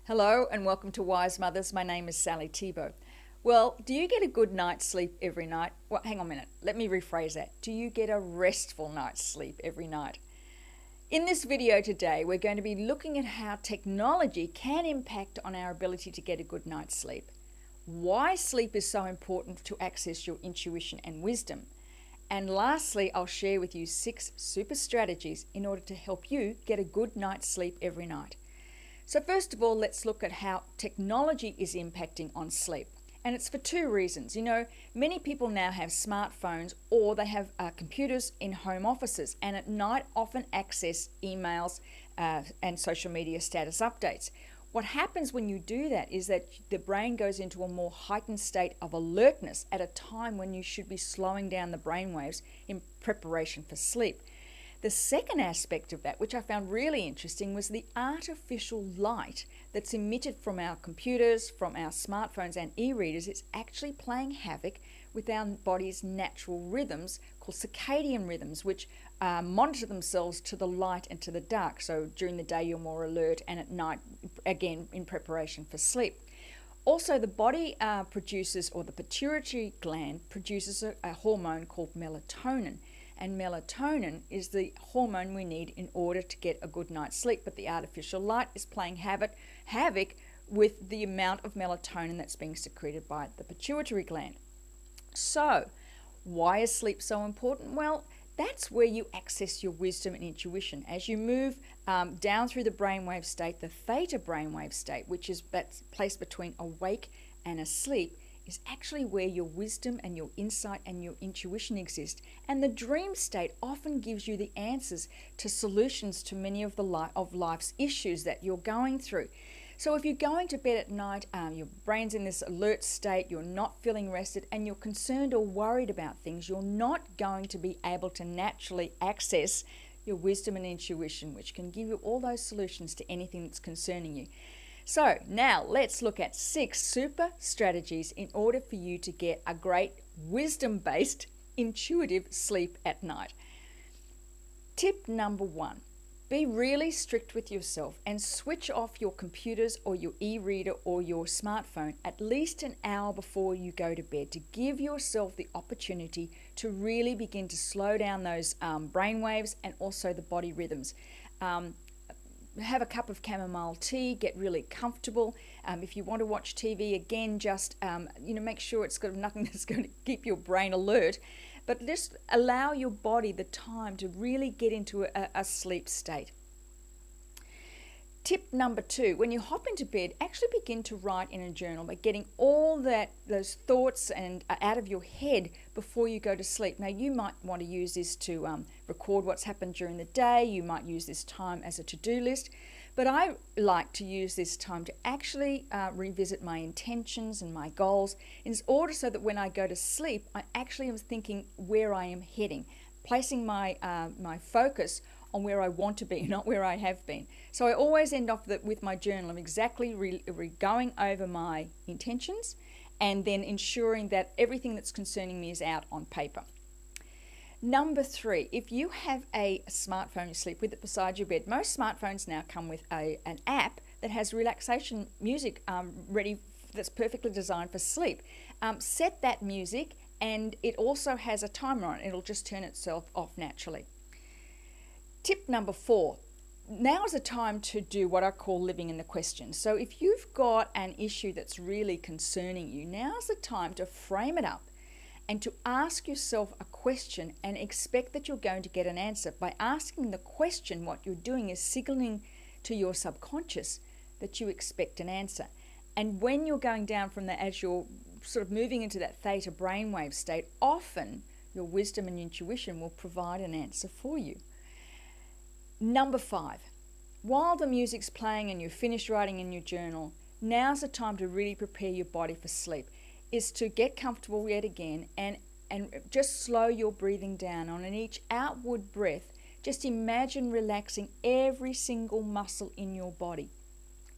Hello and welcome to Wise Mothers. My name is Sally Thibault. Well, do you get a good night's sleep every night? Well, hang on a minute. Let me rephrase that. Do you get a restful night's sleep every night? In this video today, we're going to be looking at how technology can impact on our ability to get a good night's sleep, why sleep is so important to access your intuition and wisdom, and lastly, I'll share with you 6 super strategies in order to help you get a good night's sleep every night. So first of all, let's look at how technology is impacting on sleep. And it's for 2 reasons. You know, many people now have smartphones or they have computers in home offices and at night often access emails and social media status updates. What happens when you do that is that the brain goes into a more heightened state of alertness at a time when you should be slowing down the brainwaves in preparation for sleep. The second aspect of that, which I found really interesting, was the artificial light that's emitted from our computers, from our smartphones and e-readers. It's actually playing havoc with our body's natural rhythms called circadian rhythms, which monitor themselves to the light and to the dark. So during the day you're more alert, and at night, again, in preparation for sleep. Also, the body produces, or the pituitary gland produces a hormone called melatonin. And melatonin is the hormone we need in order to get a good night's sleep. But the artificial light is playing havoc with the amount of melatonin that's being secreted by the pituitary gland. So, why is sleep so important? Well, that's where you access your wisdom and intuition. As you move down through the brainwave state, the theta brainwave state, which is that's placed between awake and asleep, is actually where your wisdom and your insight and your intuition exist. And the dream state often gives you the answers to solutions to many of life's issues that you're going through. So if you're going to bed at night, your brain's in this alert state, you're not feeling rested, and you're concerned or worried about things, you're not going to be able to naturally access your wisdom and intuition, which can give you all those solutions to anything that's concerning you. So now let's look at 6 super strategies in order for you to get a great wisdom-based intuitive sleep at night. Tip number 1, be really strict with yourself and switch off your computers or your e-reader or your smartphone at least an hour before you go to bed to give yourself the opportunity to really begin to slow down those brain waves and also the body rhythms. Have a cup of chamomile tea, get really comfortable. If you want to watch TV, again, just make sure it's got nothing that's going to keep your brain alert, but just allow your body the time to really get into a sleep state. Tip number 2, when you hop into bed, actually begin to write in a journal by getting all those thoughts and out of your head before you go to sleep. Now, you might want to use this to record what's happened during the day. You might use this time as a to-do list. But I like to use this time to actually revisit my intentions and my goals in order so that when I go to sleep, I actually am thinking where I am heading, placing my focus on where I want to be, not where I have been. So I always end off with my journal of exactly going over my intentions and then ensuring that everything that's concerning me is out on paper. Number 3, if you have a smartphone you sleep with it beside your bed, most smartphones now come with an app that has relaxation music ready that's perfectly designed for sleep. Set that music, and it also has a timer on it. It'll just turn itself off naturally. Tip number 4, now is the time to do what I call living in the question. So if you've got an issue that's really concerning you, now's the time to frame it up and to ask yourself a question and expect that you're going to get an answer. By asking the question, what you're doing is signaling to your subconscious that you expect an answer. And when you're going down from that, as you're sort of moving into that theta brainwave state, often your wisdom and intuition will provide an answer for you. Number 5, while the music's playing and you're finished writing in your journal, now's the time to really prepare your body for sleep, is to get comfortable yet again and just slow your breathing down. On each outward breath, just imagine relaxing every single muscle in your body,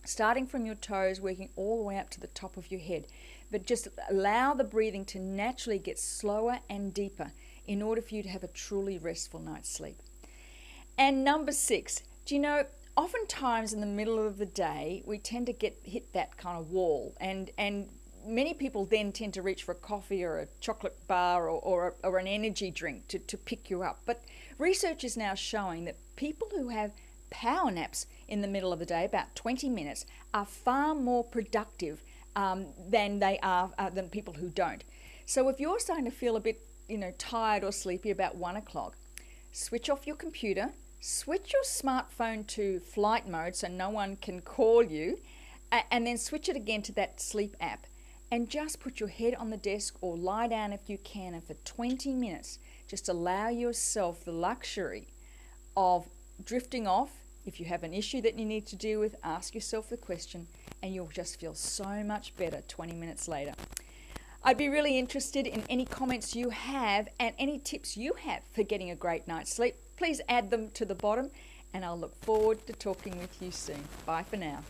starting from your toes, working all the way up to the top of your head. But just allow the breathing to naturally get slower and deeper in order for you to have a truly restful night's sleep. And number 6, do you know, oftentimes in the middle of the day, we tend to hit that kind of wall, and many people then tend to reach for a coffee or a chocolate bar or an energy drink to pick you up. But research is now showing that people who have power naps in the middle of the day, about 20 minutes, are far more productive than than people who don't. So if you're starting to feel a bit, tired or sleepy about 1 o'clock, switch off your computer, switch your smartphone to flight mode so no one can call you, and then switch it again to that sleep app. And just put your head on the desk or lie down if you can, and for 20 minutes, just allow yourself the luxury of drifting off. If you have an issue that you need to deal with, ask yourself the question, and you'll just feel so much better 20 minutes later. I'd be really interested in any comments you have and any tips you have for getting a great night's sleep. Please add them to the bottom, and I'll look forward to talking with you soon. Bye for now.